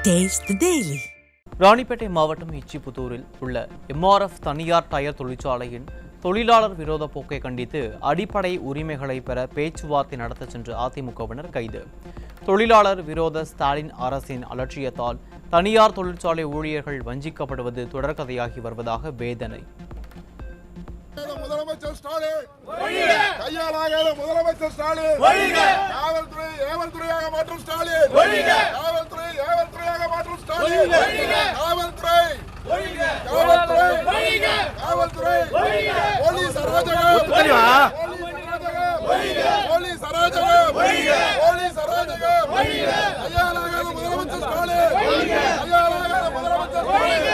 Taste the Daily. Ranipet மாவட்டம் இச்சிபுத்தூரில் உள்ள MRF தனியார் டயர் தொழிற்சாலையின் தொழிலாளர் விரோத போக்கை கண்டித்து அடிப்படை உரிமைகளை பெற பேச்சுவார்த்தை நடத்த சென்ற அதிமுகவினர் கைது. தொழிலாளர் விரோத ஸ்டாலின் அரசின் அலட்சியத்தால் தனியார் தொழிற்சாலை ஊழியர்கள் வஞ்சிக்கப்படுவது தொடர்கதையாகி வருவதாக வேதனை. முதலமைச்சர் ஸ்டாலின் கையாளாகாத முதலமைச்சர் ஸ்டாலின் காவல்துறை ஏவல்துறையாக மாற்றும் ஸ்டாலின் காவல்துறை ஏவல்துறையாக மாற்றும் ஸ்டாலின் காவல்துறை காவல்துறை போலீஸ் அராஜகம் போலீஸ் அராஜகம் போலீஸ் அராஜகம் கையாளாகாத முதலமைச்சர் ஸ்டாலின் கையாளாகாத முதலமைச்சர் ஸ்டாலின்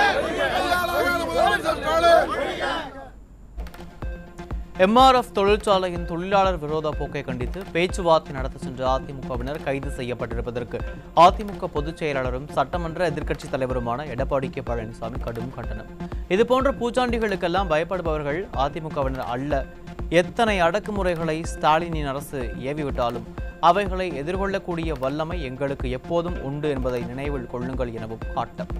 கையாளாகாத முதலமைச்சர் ஸ்டாலின். எம்ஆர்எஃப் தொழிற்சாலையின் தொழிலாளர் விரோத போக்கை கண்டித்து பேச்சுவார்த்தை நடத்த சென்ற அதிமுகவினர் கைது செய்யப்பட்டிருப்பதற்கு அதிமுக பொதுச் செயலாளரும் சட்டமன்ற எதிர்க்கட்சித் தலைவருமான எடப்பாடி கே பழனிசாமி கடும் கண்டனம். இதுபோன்ற பூச்சாண்டிகளுக்கெல்லாம் பயப்படுபவர்கள் அதிமுகவினர் அல்ல. எத்தனை அடக்குமுறைகளை ஸ்டாலினின் அரசு ஏவிவிட்டாலும் அவைகளை எதிர்கொள்ளக்கூடிய வல்லமை எங்களுக்கு எப்போதும் உண்டு என்பதை நினைவில் கொள்ளுங்கள் எனவும் காட்டம்.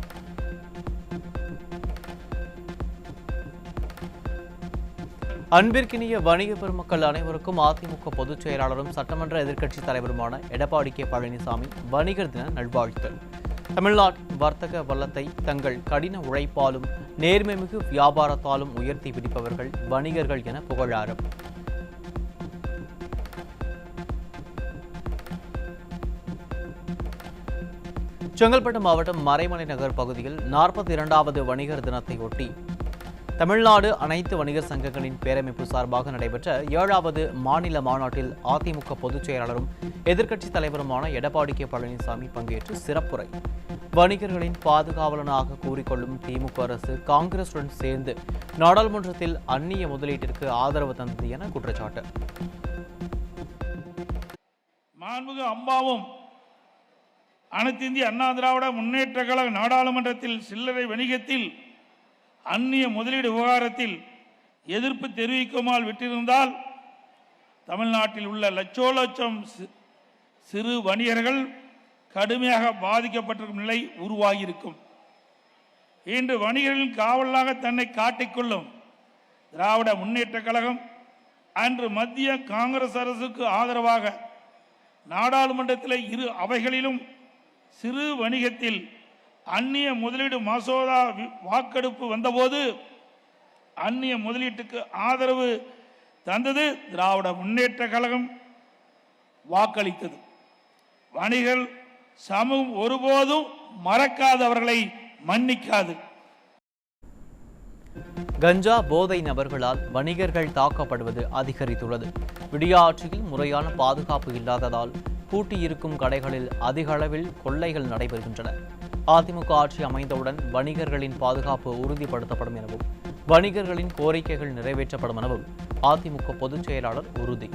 அன்பிற்கினிய வணிக பெருமக்கள் அனைவருக்கும் அதிமுக பொதுச் செயலாளரும் சட்டமன்ற எதிர்க்கட்சித் தலைவருமான எடப்பாடி கே பழனிசாமி வணிகர் தின நல்வாழ்த்துக்கள். தமிழ்நாட்டின் வர்த்தக வல்லத்தை தங்கள் கடின உழைப்பாலும் நேர்மைமிகு வியாபாரத்தாலும் உயர்த்தி பிடிப்பவர்கள் வணிகர்கள் என புகழாரம். செங்கல்பட்டு மாவட்டம் மறைமலை நகர் பகுதியில் 42வது வணிகர் தினத்தை ஒட்டி தமிழ்நாடு அனைத்து வணிகர் சங்கங்களின் பேரமைப்பு சார்பாக நடைபெற்ற 7வது மாநில மாநாட்டில் அதிமுக பொதுச் செயலாளரும் எதிர்க்கட்சித் தலைவருமான எடப்பாடி கே பழனிசாமி பங்கேற்று சிறப்புரை. வணிகர்களின் பாதுகாவலனாக கூறிக்கொள்ளும் திமுக அரசு காங்கிரசுடன் சேர்ந்து நாடாளுமன்றத்தில் அந்நிய முதலீட்டிற்கு ஆதரவு தந்தது என குற்றச்சாட்டு. மாண்புமிகு அம்மாவும் அனைத்து இந்திய அண்ணா திராவிட முன்னேற்ற கழக நாடாளுமன்றத்தில் சில்லறை வணிகத்தில் அந்நிய முதலீடு விவகாரத்தில் எதிர்ப்பு தெரிவிக்குமாறு விட்டிருந்தால் தமிழ்நாட்டில் உள்ள லட்சம் சிறு வணிகர்கள் கடுமையாக பாதிக்கப்பட்டிருக்கும் நிலை உருவாகியிருக்கும். இன்று வணிகர்களின் காவலாக தன்னை காட்டிக்கொள்ளும் திராவிட முன்னேற்ற கழகம் அன்று மத்திய காங்கிரஸ் அரசுக்கு ஆதரவாக நாடாளுமன்றத்தில் இரு அவைகளிலும் சிறு வணிகத்தில் அந்நிய முதலீடு மசோதா வாக்கெடுப்பு வந்தபோது அந்நிய முதலீட்டுக்கு ஆதரவு தந்தது திராவிட முன்னேற்ற கழகம் வாக்களித்தது. வணிகர்கள் சமூகம் ஒருபோதும் மறக்காதவர்களை மன்னிக்காது. கஞ்சா போதை நபர்களால் வணிகர்கள் தாக்கப்படுவது அதிகரித்துள்ளது. விடிய ஆட்சியில் முறையான பாதுகாப்பு இல்லாததால் பூட்டியிருக்கும் கடைகளில் அதிக அளவில் கொள்ளைகள் நடைபெறுகின்றன. அதிமுக ஆட்சி அமைந்தவுடன் வணிகர்களின் பாதுகாப்பு உறுதிப்படுத்தப்படும் எனவும் வணிகர்களின் கோரிக்கைகள் நிறைவேற்றப்படும் எனவும் அதிமுக பொதுச் செயலாளர் உறுதி.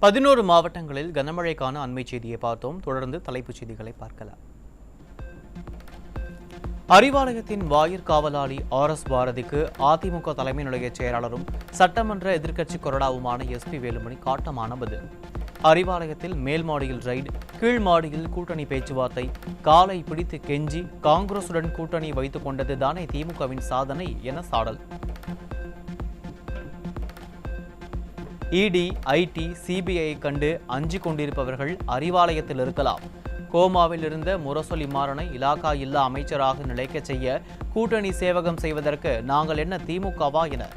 11 மாவட்டங்களில் கனமழைக்கான அண்மை செய்தியை பார்த்தோம். தொடர்ந்து தலைப்புச் செய்திகளை பார்க்கலாம். அறிவாலயத்தின் வாயிற்காவலாளி RS பாரதிக்கு அதிமுக தலைமை நிலைய செயலாளரும் சட்டமன்ற எதிர்க்கட்சி கொறடாவுமான SP வேலுமணி காட்டமான பதில். அறிவாலயத்தில் மேல் மாடியில் ரைடு, கீழ் மாடியில் கூட்டணி பேச்சுவார்த்தை, காலை பிடித்து கெஞ்சி காங்கிரசுடன் கூட்டணி வைத்துக் கொண்டது தானே திமுகவின் சாதனை என சாடல். ED, IT, CBI கண்டு அஞ்சிக் கொண்டிருப்பவர்கள் அறிவாலயத்தில் இருக்கலாம். கோமாவில் இருந்த முரசொலி மாறனை இலாகா இல்லா அமைச்சராக நிலைக்கச் செய்ய கூட்டணி சேவகம் செய்வதற்கு நாங்கள் என்ன திமுகவா என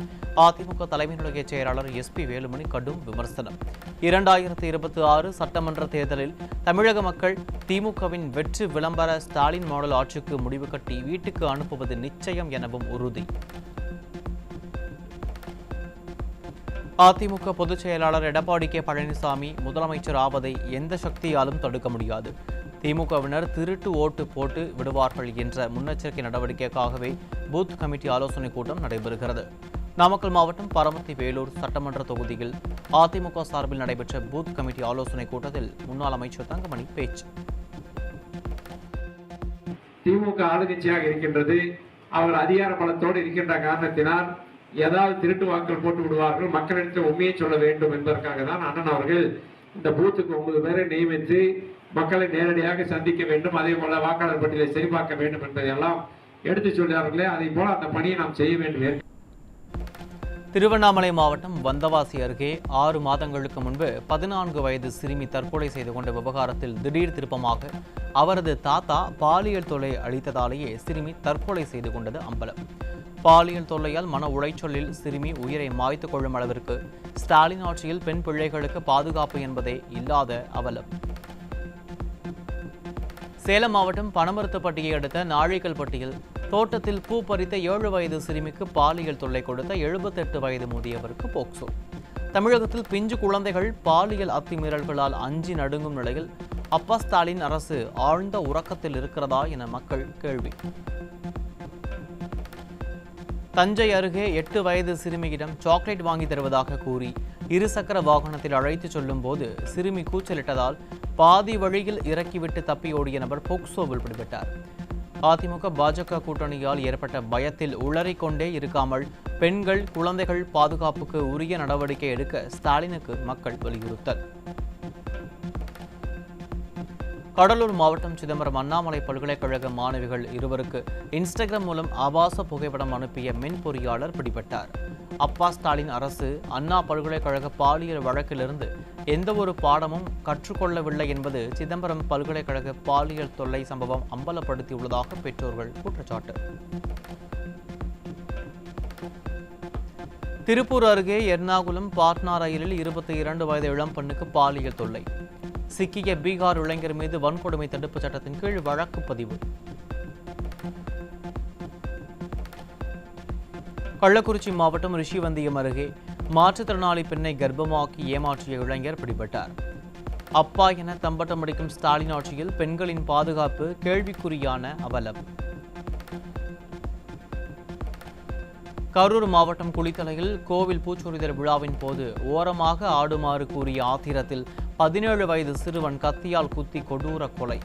அதிமுக தலைமை நிலைய செயலாளர் SP வேலுமணி கடும் விமர்சனம். 2026 சட்டமன்ற தேர்தலில் தமிழக மக்கள் திமுகவின் வெற்றி விளம்பர ஸ்டாலின் மாடல் ஆட்சிக்கு முடிவு கட்டி வீட்டுக்கு அனுப்புவது நிச்சயம் எனவும் உறுதி. அதிமுக பொதுச் செயலாளர் எடப்பாடி K பழனிசாமி முதலமைச்சர் ஆவதை எந்த சக்தியாலும் தடுக்க முடியாது. திமுகவினர் திருட்டு ஓட்டு போட்டு விடுவார்கள் என்ற முன்னெச்சரிக்கை நடவடிக்கைக்காகவே பூத் கமிட்டி ஆலோசனைக் கூட்டம் நடைபெறுகிறது. நாமக்கல் மாவட்டம் பரமத்தி வேலூர் சட்டமன்ற தொகுதியில் அதிமுக சார்பில் நடைபெற்ற பூத் கமிட்டி ஆலோசனைக் கூட்டத்தில் முன்னாள் அமைச்சர் தங்கமணி பேச்சு. திமுக ஆளுங்கட்சியாக இருக்கின்றது. அவர் அதிகார பலத்தோடு இருக்கின்ற காரணத்தினால் ஏதாவது திருட்டு வாக்குகள் போட்டு விடுவார்கள், மக்களிடத்தில் உண்மையை சொல்ல வேண்டும் என்பதற்காக தான் அண்ணன் அவர்கள் இந்த பூத்துக்கு 9 பேரை நியமித்து மக்களை நேரடியாக சந்திக்க வேண்டும், அதே போல வாக்காளர் பட்டியலை சரிபார்க்க வேண்டும் என்பதையெல்லாம் எடுத்து சொல்கிறார்களே, அதே போல அந்த பணியை நாம் செய்ய வேண்டும். திருவண்ணாமலை மாவட்டம் வந்தவாசி அருகே 6 மாதங்களுக்கு முன்பு 14 வயது சிறுமி தற்கொலை செய்து கொண்ட விவகாரத்தில் திடீர் திருப்பமாக அவரது தாத்தா பாலியல் தொல்லை அளித்ததாலேயே சிறுமி தற்கொலை செய்து கொண்டது அம்பலம். பாலியல் தொல்லையால் மன உளைச்சலில் சிறுமி உயிரை மாய்த்து கொள்ளும் அளவிற்கு ஸ்டாலின் ஆட்சியில் பெண் பிள்ளைகளுக்கு பாதுகாப்பு என்பதே இல்லாத அவலம். சேலம் மாவட்டம் பனமரத்துப்பட்டியை அடுத்த நாழிக்கல்பட்டியில் தோட்டத்தில் பூ பறித்த 7 வயது சிறுமிக்கு பாலியல் தொல்லை கொடுத்த 78 வயது முதியவருக்கு போக்சோ. தமிழகத்தில் பிஞ்சு குழந்தைகள் பாலியல் அத்துமீறல்களால் அஞ்சி நடுங்கும் நிலையில் அப்பா ஸ்டாலின் அரசு ஆழ்ந்த உறக்கத்தில் இருக்கிறதா என மக்கள் கேள்வி. தஞ்சை அருகே 8 வயது சிறுமியிடம் சாக்லேட் வாங்கி தருவதாக கூறி இருசக்கர வாகனத்தில் அழைத்துச் செல்லும் போது சிறுமி கூச்சலிட்டதால் பாதி வழியில் இறக்கிவிட்டு தப்பியோடிய நபர் போக்சோவில் பிடிபட்டார். அதிமுக பாஜக கூட்டணியால் ஏற்பட்ட பயத்தில் உளறிக்கொண்டே இருக்காமல் பெண்கள் குழந்தைகள் பாதுகாப்புக்கு உரிய நடவடிக்கை எடுக்க ஸ்டாலினுக்கு மக்கள் வலியுறுத்தல். கடலூர் மாவட்டம் சிதம்பரம் அண்ணாமலை பல்கலைக்கழக மாணவிகள் 2 இன்ஸ்டாகிராம் மூலம் ஆபாச புகைப்படம் அனுப்பிய மென் பொறியாளர் பிடிபட்டார். அப்பா ஸ்டாலின் அரசு அண்ணா பல்கலைக்கழக பாலியல் வழக்கிலிருந்து எந்தவொரு பாடமும் கற்றுக்கொள்ளவில்லை என்பது சிதம்பரம் பல்கலைக்கழக பாலியல் தொல்லை சம்பவம் அம்பலப்படுத்தியுள்ளதாக பெற்றோர்கள் குற்றச்சாட்டு. திருப்பூர் அருகே எர்ணாகுளம் பாட்னா ரயிலில் 22 வயது இளம்பெண்ணுக்கு பாலியல் தொல்லை. சிக்கிய பீகார் இளைஞர் மீது வன்கொடுமை தடுப்பு சட்டத்தின் கீழ் வழக்கு பதிவு. கள்ளக்குறிச்சி மாவட்டம் ரிஷிவந்தியம் அருகே மாற்றுத்திறனாளி பெண்ணை கர்ப்பமாக்கி ஏமாற்றிய இளைஞர் பிடிபட்டார். அப்பா என தம்பட்டம் அடிக்கும் ஸ்டாலின் ஆட்சியில் பெண்களின் பாதுகாப்பு கேள்விக்குறியான அவலம். கரூர் மாவட்டம் குளித்தலையில் கோவில் பூச்சொரிதல் விழாவின் போது ஓரமாக ஆடுமாறு கூறிய ஆத்திரத்தில் 17 வயது சிறுவன் கத்தியால் குத்தி கொடூர கொலை.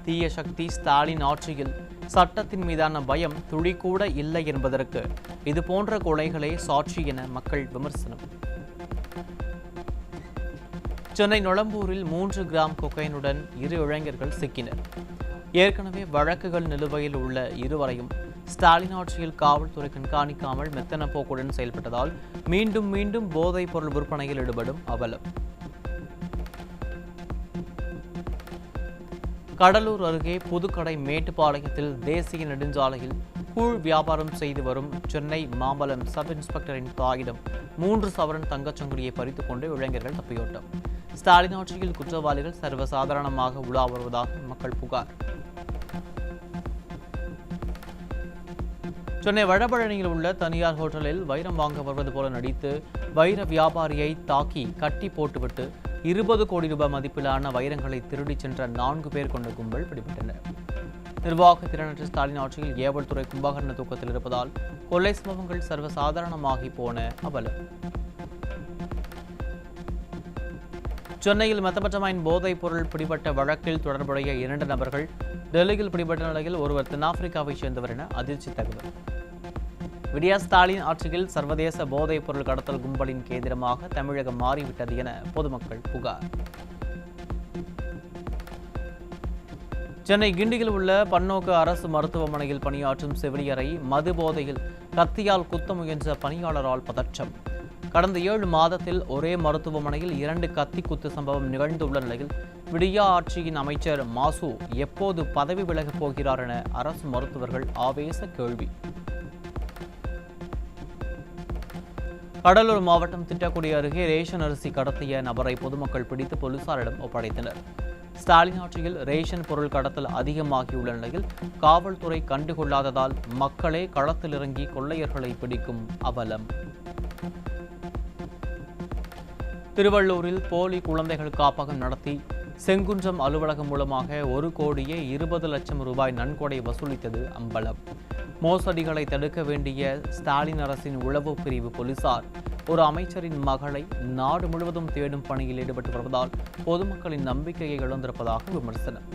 தீய சக்தி ஸ்டாலின் ஆட்சியில் சட்டத்தின் மீதான பயம் துளிக்கூட இல்லை என்பதற்கு இதுபோன்ற கொலைகளே சாட்சி என மக்கள் விமர்சனம். சென்னை நொளம்பூரில் 3 கிராம் கொக்கைனுடன் 2 இளைஞர்கள் சிக்கினர். ஏற்கனவே வழக்குகள் நிலுவையில் உள்ள இருவரையும் ஸ்டாலின் ஆட்சியில் காவல்துறை கண்காணிக்காமல் மெத்தன போக்குடன் செயல்பட்டதால் மீண்டும் மீண்டும் போதைப் பொருள் விற்பனையில் ஈடுபடும் அவலம். கடலூர் அருகே புதுக்கடை மேட்டுப்பாளையத்தில் தேசிய நெடுஞ்சாலையில் கூழ் வியாபாரம் செய்து வரும் சென்னை மாம்பலம் சப் இன்ஸ்பெக்டரின் தாயிடம் 3 சவரன் தங்கச்சங்கிலியை பறித்துக் கொண்டு இளைஞர்கள் தப்பியோட்டம். ஸ்டாலின் ஆட்சியில் குற்றவாளிகள் சர்வசாதாரணமாக உலா வருவதாக மக்கள் புகார். சென்னை வடபழனியில் உள்ள தனியார் ஹோட்டலில் வைரம் வாங்க வருவது போல நடித்து வைர வியாபாரியை தாக்கி கட்டி போட்டுவிட்டு 20 கோடி ரூபாய் மதிப்பிலான வைரங்களை திருடிச் சென்ற 4 பேர் கொண்ட கும்பல் பிடிபட்டனர். நிர்வாக திறனற்ற ஸ்டாலின் ஆட்சியில் ஏவல் துறை கும்பகர்ண தூக்கத்தில் இருப்பதால் கொள்ளை சம்பவங்கள் சர்வசாதாரணமாகி போன அவலம். சென்னையில் மெத்தபட்டமைன் போதைப் பொருள் பிடிபட்ட வழக்கில் தொடர்புடைய 2 நபர்கள் டெல்லியில் பிடிபட்ட நிலையில் ஒருவர் தென்னாப்பிரிக்காவைச் சேர்ந்தவர் என அதிர்ச்சி தகவல். விடியா ஸ்டாலின் ஆட்சியில் சர்வதேச போதைப் பொருள் கடத்தல் கும்பலின் கேந்திரமாக தமிழகம் மாறிவிட்டது என பொதுமக்கள் புகார். சென்னை கிண்டியில் உள்ள பன்னோக்கு அரசு மருத்துவமனையில் பணியாற்றும் செவிலியரை மது போதையில் கத்தியால் குத்த முயன்ற பணியாளரால் பதற்றம். கடந்த 7 மாதத்தில் ஒரே மருத்துவமனையில் 2 கத்தி குத்து சம்பவம் நிகழ்ந்துள்ள நிலையில் விடியா ஆட்சியின் அமைச்சர் மாசு எப்போது பதவி விலகப் போகிறார் என அரசு மருத்துவர்கள் ஆவேச கேள்வி. கடலூர் மாவட்டம் திட்டக்குடி அருகே ரேஷன் அரிசி கடத்திய நபரை பொதுமக்கள் பிடித்து போலீசாரிடம் ஒப்படைத்தனர். ஸ்டாலின் ஆட்சியில் ரேஷன் பொருள் கடத்தல் அதிகமாகியுள்ள நிலையில் காவல்துறை கண்டுகொள்ளாததால் மக்களே களத்தில் இறங்கி கொள்ளையர்களை பிடிக்கும் அவலம். திருவள்ளூரில் போலி குழந்தைகள் காப்பகம் நடத்தி செங்குன்றம் அலுவலகம் மூலமாக 1,20,00,000 ரூபாய் நன்கொடை வசூலித்தது அம்பலம். மோசடிகளை தடுக்க வேண்டிய ஸ்டாலின் அரசின் உளவு பிரிவு போலீசார் ஒரு அமைச்சரின் மகளை நாடு முழுவதும் தேடும் பணியில் ஈடுபட்டு வருவதால் பொதுமக்களின் நம்பிக்கையை இழந்திருப்பதாக விமர்சனம்.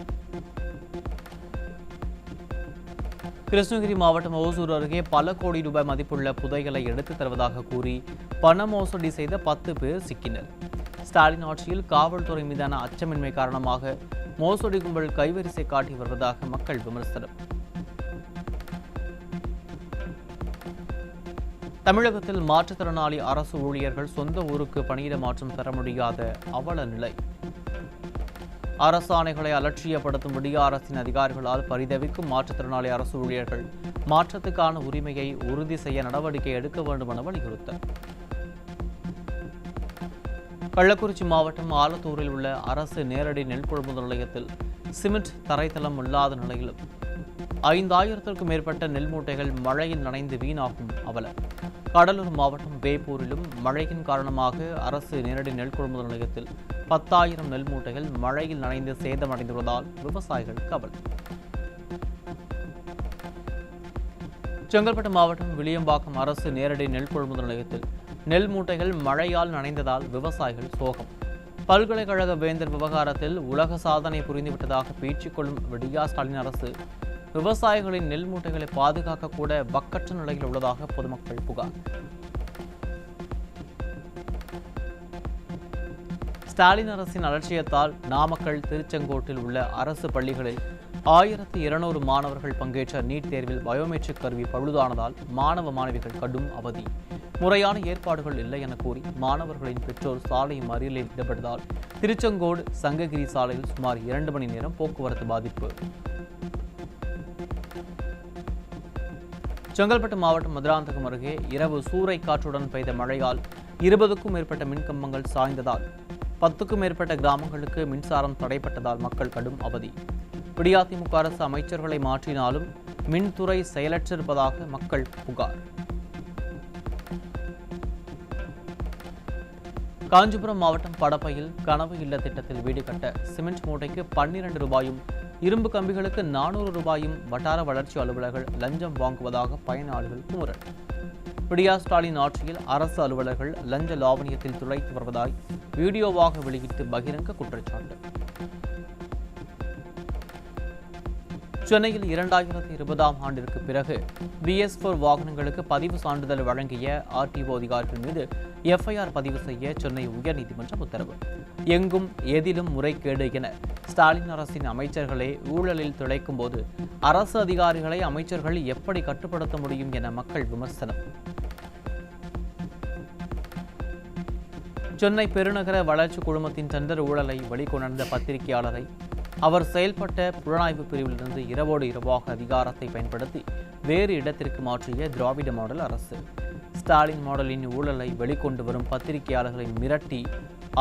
கிருஷ்ணகிரி மாவட்டம் ஓசூர் அருகே பல கோடி ரூபாய் மதிப்புள்ள புதைகளை எடுத்துத் தருவதாக கூறி பண மோசடி செய்த 10 பேர் சிக்கினர். ஸ்டாலின் ஆட்சியில் காவல்துறை மீதான அச்சமின்மை காரணமாக மோசடி கும்பல் கைவரிசை காட்டி வருவதாக மக்கள் விமர்சனம். தமிழகத்தில் மாற்றுத்திறனாளி அரசு ஊழியர்கள் சொந்த ஊருக்கு பணியிட மாற்றம் பெற முடியாத அவல நிலை. அரசாணைகளை அலட்சியப்படுத்தும் விடியா அரசின் அதிகாரிகளால் பரிதவிக்கும் மாற்றுத்திறனாளி அரசு ஊழியர்கள் மாற்றத்துக்கான உரிமையை உறுதி செய்ய நடவடிக்கை எடுக்க வேண்டும் என வலியுறுத்தல். கள்ளக்குறிச்சி மாவட்டம் ஆலத்தூரில் உள்ள அரசு நேரடி நெல் கொள்முதல் நிலையத்தில் சிமெண்ட் தரைத்தளம் இல்லாத நிலையிலும் 5000க்கும் மேற்பட்ட நெல் மூட்டைகள் மழையில் நனைந்து வீணாகும் அவலம். கடலூர் மாவட்டம் வேப்பூரிலும் மழையின் காரணமாக அரசு நேரடி நெல் கொள்முதல் நிலையத்தில் 10,000 நெல் மூட்டைகள் மழையில் நனைந்து சேதமடைந்துள்ளதால் விவசாயிகள் கவலை. செங்கல்பட்டு மாவட்டம் விளியம்பாக்கம் அரசு நேரடி நெல் கொள்முதல் நிலையத்தில் நெல் மூட்டைகள் மழையால் நனைந்ததால் விவசாயிகள் சோகம். பல்கலைக்கழக வேந்தர் விவகாரத்தில் உலக சாதனை புரிந்துவிட்டதாக பேச்சுக்கொள்ளும் விடியா ஸ்டாலின் அரசு விவசாயிகளின் நெல் மூட்டைகளை பாதுகாக்க கூட வக்கற்ற நிலையில் உள்ளதாக பொதுமக்கள் புகார். ஸ்டாலின் அரசின் அலட்சியத்தால் நாமக்கல் திருச்செங்கோட்டில் உள்ள அரசு பள்ளிகளில் 1200 மாணவர்கள் பங்கேற்ற நீட் தேர்வில் பயோமெட்ரிக் கருவி பழுதானதால் மாணவ மாணவிகள் கடும் அவதி. முறையான ஏற்பாடுகள் இல்லை என கூறி மாணவர்களின் பெற்றோர் சாலை மறியலில் ஈடுபட்டதால் திருச்செங்கோடு சங்ககிரி சாலையில் சுமார் 2 மணி நேரம் போக்குவரத்து பாதிப்பு. செங்கல்பட்டு மாவட்டம் மதுராந்தகம் அருகே இரவு சூறை காற்றுடன் பெய்த மழையால் 20க்கும் மேற்பட்ட மின்கம்பங்கள் சாய்ந்ததால் 10க்கும் மேற்பட்ட கிராமங்களுக்கு மின்சாரம் தடைப்பட்டதால் மக்கள் கடும் அவதி. விடியாதிமுக அரசு அமைச்சர்களை மாற்றினாலும் மின்துறை செயலற்றிருப்பதாக மக்கள் புகார். காஞ்சிபுரம் மாவட்டம் படப்பையில் கனவு இல்ல திட்டத்தில் வீடு கட்ட சிமெண்ட் மூட்டைக்கு 12 ரூபாயும் இரும்பு கம்பிகளுக்கு 400 ரூபாயும் வட்டார வளர்ச்சி அலுவலர்கள் லஞ்சம் வாங்குவதாக பயனாளிகள் குமுறல். விடியா ஸ்டாலின் ஆட்சியில் அரசு அலுவலர்கள் லஞ்ச லாவணியத்தில் துளைத்து வருவதாய் வீடியோவாக வெளியிட்டு பகிரங்க குற்றச்சாட்டு. சென்னையில் 2020ஆம் ஆண்டிற்கு பிறகு BS4 வாகனங்களுக்கு பதிவு சான்றிதழ் வழங்கிய RTO அதிகாரிகள் மீது FIR பதிவு செய்ய சென்னை உயர்நீதிமன்றம் உத்தரவு. எங்கும் எதிலும் முறைகேடு என ஸ்டாலின் அரசின் அமைச்சர்களே ஊழலில் திளைக்கும் போது அரசு அதிகாரிகளை அமைச்சர்கள் எப்படி கட்டுப்படுத்த முடியும் என மக்கள் விமர்சனம். சென்னை பெருநகர வளர்ச்சி குழுமத்தின் டெண்டர் ஊழலை வெளிக்கொணர்ந்த பத்திரிகையாளரை அவர் செயல்பட்ட புலனாய்வு பிரிவிலிருந்து இரவோடு இரவாக அதிகாரத்தை பயன்படுத்தி வேறு இடத்திற்கு மாற்றிய திராவிட மாடல் அரசு. ஸ்டாலின் மாடலின் ஊழலை வெளிக்கொண்டு வரும் பத்திரிகையாளர்களை மிரட்டி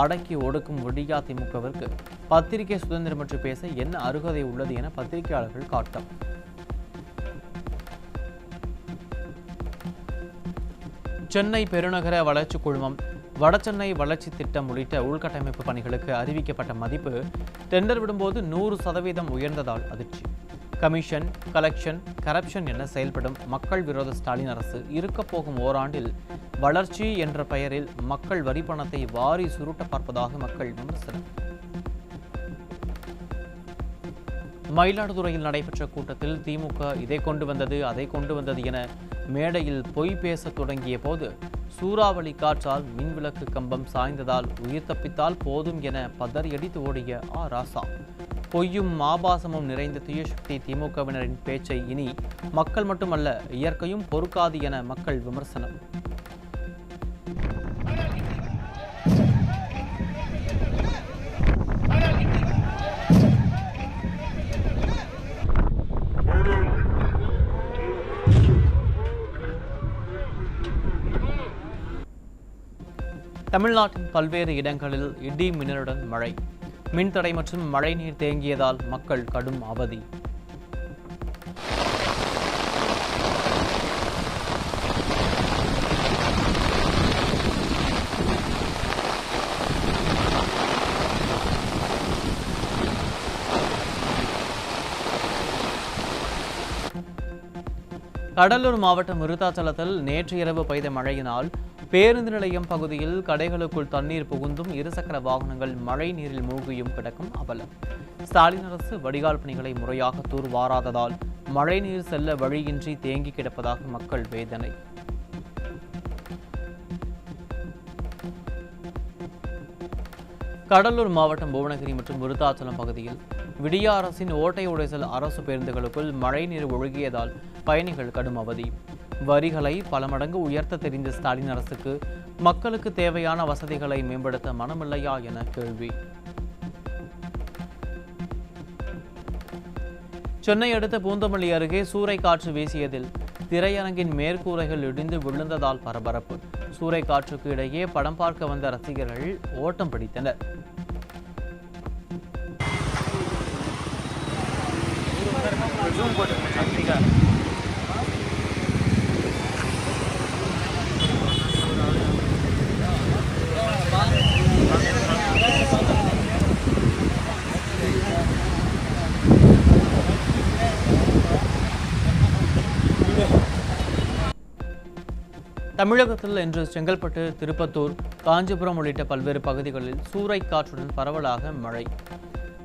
அடக்கி ஒடுக்கும் விடியா திமுகவிற்கு பத்திரிகை சுதந்திரமற்று பேச என்ன அருகதை உள்ளது என பத்திரிகையாளர்கள் காட்டம். சென்னை பெருநகர வளர்ச்சி குழுமம் வடசென்னை வளர்ச்சி திட்டம் உள்ளிட்ட உள்கட்டமைப்பு பணிகளுக்கு அறிவிக்கப்பட்ட மதிப்பு டெண்டர் விடும்போது 100% உயர்ந்ததால் அதிர்ச்சி. கமிஷன், கலெக்ஷன், கரப்ஷன் என செயல்படும் மக்கள் விரோத ஸ்டாலின் அரசு இருக்கப்போகும் ஓராண்டில் வளர்ச்சி என்ற பெயரில் மக்கள் வரி பணத்தை வாரி சுருட்ட பார்ப்பதாக மக்கள் விமர்சனம். மயிலாடுதுறையில் நடைபெற்ற கூட்டத்தில் திமுக இதை கொண்டு வந்தது, அதை கொண்டு வந்தது என மேடையில் பொய் பேச தொடங்கிய போது சூறாவளி காற்றால் மின்விளக்கு கம்பம் சாய்ந்ததால் உயிர் தப்பித்தால் போதும் என பதறியடித்து ஓடிய ராசா. பொய்யும் ஆபாசமும் நிறைந்த தீயசக்தி திமுகவினரின் பேச்சை இனி மக்கள் மட்டுமல்ல இயற்கையும் பொறுக்காது என மக்கள் விமர்சனம். தமிழ்நாட்டின் பல்வேறு இடங்களில் இடி மின்னலுடன் மழை, மின்தடை மற்றும் மழைநீர் தேங்கியதால் மக்கள் கடும் அவதி. கடலூர் மாவட்டம் விருத்தாச்சலத்தில் நேற்று இரவு பெய்த மழையினால் பேருந்து நிலையம் பகுதியில் கடைகளுக்குள் தண்ணீர் புகுந்தும் இருசக்கர வாகனங்கள் மழை நீரில் மூழ்கியும் கிடக்கும் அவலம். ஸ்டாலின் அரசு வடிகால் பணிகளை முறையாக தூர்வாராததால் மழைநீர் செல்ல வழியின்றி தேங்கி கிடப்பதாக மக்கள் வேதனை. கடலூர் மாவட்டம் புவனகிரி மற்றும் விருத்தாச்சலம் பகுதியில் விடிய அரசின் ஓட்டை உடைசல் அரசு பேருந்துகளுக்குள் மழைநீர் ஒழுகியதால் பயணிகள் கடும் அவதி. வரிகளை பல மடங்கு உயர்த்த தெரிந்த ஸ்டாலின் அரசுக்கு மக்களுக்கு தேவையான வசதிகளை மேம்படுத்த மனமில்லையா என கேள்வி. சென்னை அடுத்த பூந்தமல்லி அருகே சூறைக்காற்று வீசியதில் திரையரங்கின் மேற்கூரைகள் இடிந்து விழுந்ததால் பரபரப்பு. சூறைக்காற்றுக்கு இடையே படம் பார்க்க வந்த ரசிகர்கள் ஓட்டம் பிடித்தனர். தமிழகத்தில் இன்று செங்கல்பட்டு, திருப்பத்தூர், காஞ்சிபுரம் உள்ளிட்ட பல்வேறு பகுதிகளில் சூறைக்காற்றுடன் பரவலாக மழை.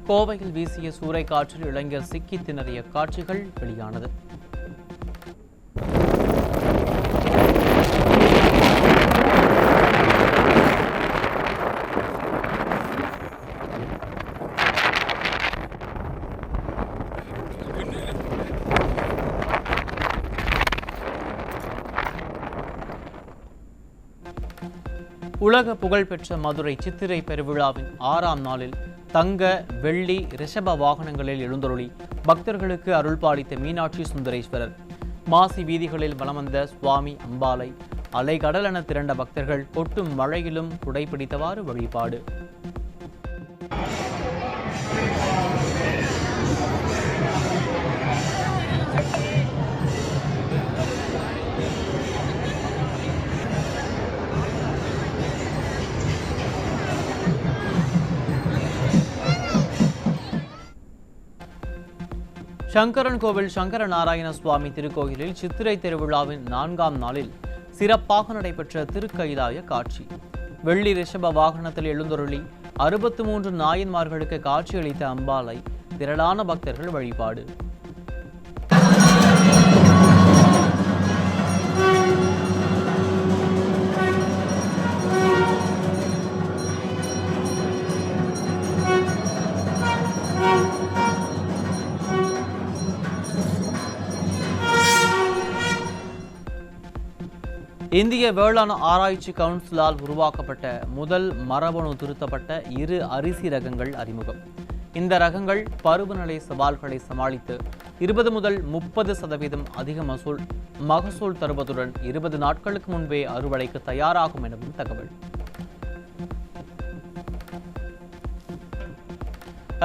கோவையில் வீசிய சூறைக்காற்றில் இளைஞர் சிக்கி திணறிய காட்சிகள் வெளியானது. உலக புகழ்பெற்ற மதுரை சித்திரை பெருவிழாவின் 6ஆம் நாளில் தங்க, வெள்ளி, ரிஷப வாகனங்களில் எழுந்தருளி பக்தர்களுக்கு அருள்பாலித்த மீனாட்சி சுந்தரேஸ்வரர். மாசி வீதிகளில் வலம் வந்த சுவாமி அம்பாளை அலைகடலென திரண்ட பக்தர்கள் கொட்டும் மழையிலும் குடைபிடித்தவாறு வழிபாடு. சங்கரன் கோவில் சங்கர நாராயண சுவாமி திருக்கோயிலில் சித்திரை திருவிழாவின் 4ஆம் நாளில் சிறப்பாக நடைபெற்ற திருக்கைலாய காட்சி. வெள்ளி ரிஷப வாகனத்தில் எழுந்தருளி 63 நாயன்மார்களுக்கு காட்சியளித்த அம்பாளை திரளான பக்தர்கள் வழிபாடு. இந்திய வேளாண் ஆராய்ச்சி கவுன்சிலால் உருவாக்கப்பட்ட முதல் மரபணு திருத்தப்பட்ட 2 அரிசி ரகங்கள் அறிமுகம். இந்த ரகங்கள் பருவநிலை சவால்களை சமாளித்து 20 முதல் 30% அதிக மகசூல் தருவதுடன் 20 நாட்களுக்கு முன்பே அறுவடைக்கு தயாராகும் எனவும் தகவல்.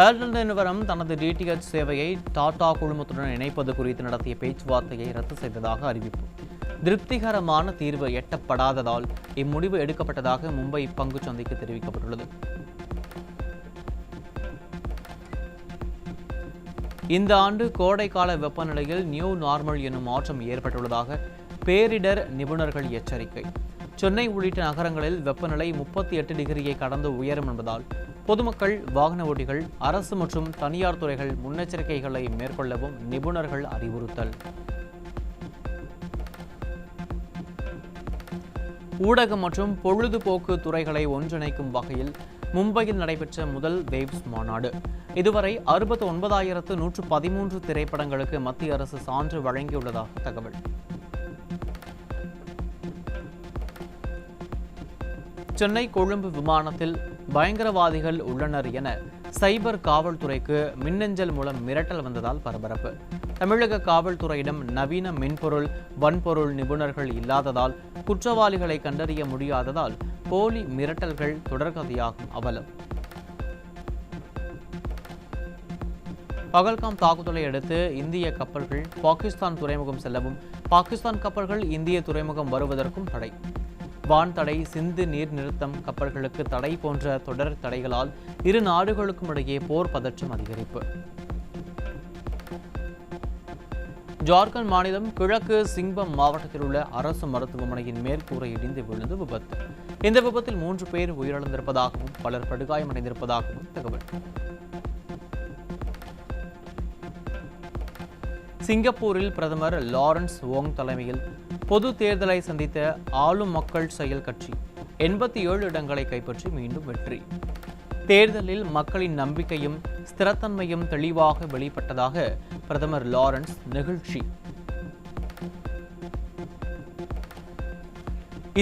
ஏர்டெல் நிறுவனம் தனது டிடிஎச் சேவையை டாடா குழுமத்துடன் இணைப்பது குறித்து நடத்திய பேச்சுவார்த்தையை ரத்து செய்ததாக அறிவிப்பு. திருப்திகரமான தீர்வு எட்டப்படாததால் இம்முடிவு எடுக்கப்பட்டதாக மும்பை பங்குச் சந்தைக்கு தெரிவிக்கப்பட்டுள்ளது. இந்த ஆண்டு கோடைக்கால வெப்பநிலையில் நியூ நார்மல் எனும் மாற்றம் ஏற்பட்டுள்ளதாக பேரிடர் நிபுணர்கள் எச்சரிக்கை. சென்னை உள்ளிட்ட நகரங்களில் வெப்பநிலை 38 டிகிரியை கடந்து உயரும் என்பதால் பொதுமக்கள், வாகன ஓட்டிகள், அரசு மற்றும் தனியார் துறைகள் முன்னெச்சரிக்கைகளை மேற்கொள்ளவும் நிபுணர்கள் அறிவுறுத்தல். ஊடகம் மற்றும் பொழுதுபோக்கு துறைகளை ஒன்றிணைக்கும் வகையில் மும்பையில் நடைபெற்ற முதல் வேவ்ஸ் மாநாடு. இதுவரை 69,113 திரைப்படங்களுக்கு மத்திய அரசு சான்று வழங்கியுள்ளதாக தகவல். சென்னை கொழும்பு விமானத்தில் பயங்கரவாதிகள் உள்ளனர் என சைபர் காவல்துறைக்கு மின்னஞ்சல் மூலம் மிரட்டல் வந்ததால் பரபரப்பு. தமிழக காவல்துறையிடம் நவீன மென்பொருள், வன்பொருள் நிபுணர்கள் இல்லாததால் குற்றவாளிகளை கண்டறிய முடியாததால் போலி மிரட்டல்கள் தொடர்கதையாகும் அவலம். பகல்காம் தாக்குதலை அடுத்து இந்திய கப்பல்கள் பாகிஸ்தான் துறைமுகம் செல்லவும், பாகிஸ்தான் கப்பல்கள் இந்திய துறைமுகம் வருவதற்கும் தடை. வான் தடை, சிந்து நீர் நிறுத்தம் கப்பல்களுக்கு தடை போன்ற தொடர் தடைகளால் இரு நாடுகளுக்கும் இடையே போர் பதற்றம் அதிகரிப்பு. ஜார்க்கண்ட் மாநிலம் கிழக்கு சிங்பம் மாவட்டத்தில் உள்ள அரசு மருத்துவமனையின் மேற்கூரை இடிந்து விழுந்து விபத்து. இந்த விபத்தில் 3 பேர் உயிரிழந்திருப்பதாகவும் பலர் படுகாயமடைந்திருப்பதாகவும் தகவல். சிங்கப்பூரில் பிரதமர் லாரன்ஸ் வோங் தலைமையில் பொது தேர்தலை சந்தித்த ஆளும் மக்கள் செயல் கட்சி 87 இடங்களை கைப்பற்றி மீண்டும் வெற்றி. தேர்தலில் மக்களின் நம்பிக்கையும் ஸ்திரத்தன்மையும் தெளிவாக வெளிப்பட்டதாக பிரதமர் லாரன்ஸ் நெகிழ்ச்சி.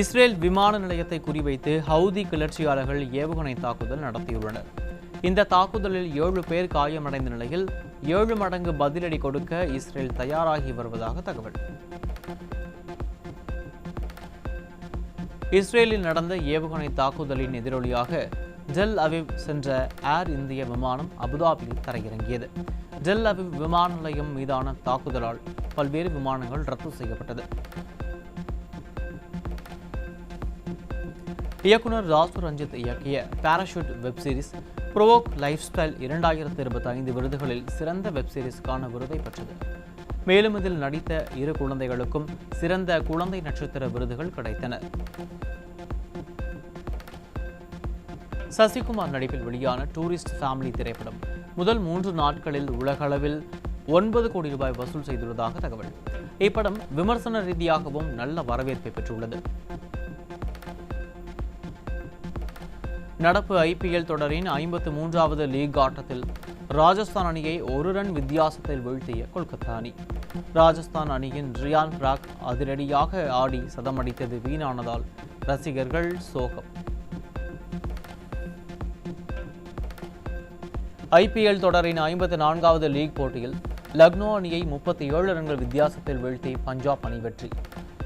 இஸ்ரேல் விமான நிலையத்தை குறிவைத்து ஹவுதி கிளர்ச்சியாளர்கள் ஏவுகணை தாக்குதல் நடத்தியுள்ளனர். இந்த தாக்குதலில் 7 பேர் காயமடைந்த நிலையில் 7 மடங்கு பதிலடி கொடுக்க இஸ்ரேல் தயாராகி வருவதாக தகவல். இஸ்ரேலில் நடந்த ஏவுகணை தாக்குதலின் எதிரொலியாக டெல் அவிவ் சென்ற ஏர் இந்திய விமானம் அபுதாபியில் தரையிறங்கியது. டெல் அவிவ் விமான நிலையம் மீதான தாக்குதலால் பல்வேறு விமானங்கள் ரத்து செய்யப்பட்டது. இயக்குனர் ராசு ரஞ்சித் இயக்கிய parachute web series provoke life style 2025 விருதுகளில் சிறந்த வெப்சீரிஸ்க்கான விருதை பெற்றது. மேலும் இதில் நடித்த 2 குழந்தைகளுக்கும் சிறந்த குழந்தை நட்சத்திர விருதுகள் கிடைத்தன. சசிகுமார் நடிப்பில் வெளியான டூரிஸ்ட் ஃபேமிலி திரைப்படம் முதல் 3 நாட்களில் உலகளவில் 9 கோடி ரூபாய் வசூல் செய்துள்ளதாக தகவல். இப்படம் விமர்சன ரீதியாகவும் நல்ல வரவேற்பை பெற்றுள்ளது. நடப்பு IPL தொடரின் 53வது லீக் ஆட்டத்தில் ராஜஸ்தான் அணியை 1 ரன் வித்தியாசத்தில் வீழ்த்திய கொல்கத்தா அணி. ராஜஸ்தான் அணியின் ரியான் பிராக் அதிரடியாக ஆடி சதமடித்தது வீணானதால் ரசிகர்கள் சோகம். IPL தொடரின் 54வது லீக் போட்டியில் லக்னோ அணியை 37 ரன்கள் வித்தியாசத்தில் வீழ்த்தி பஞ்சாப் அணி வெற்றி.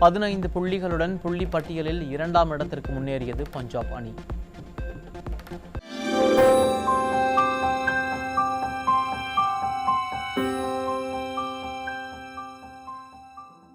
15 புள்ளிகளுடன் புள்ளி பட்டியலில் 2ஆம் இடத்திற்கு முன்னேறியது பஞ்சாப் அணி.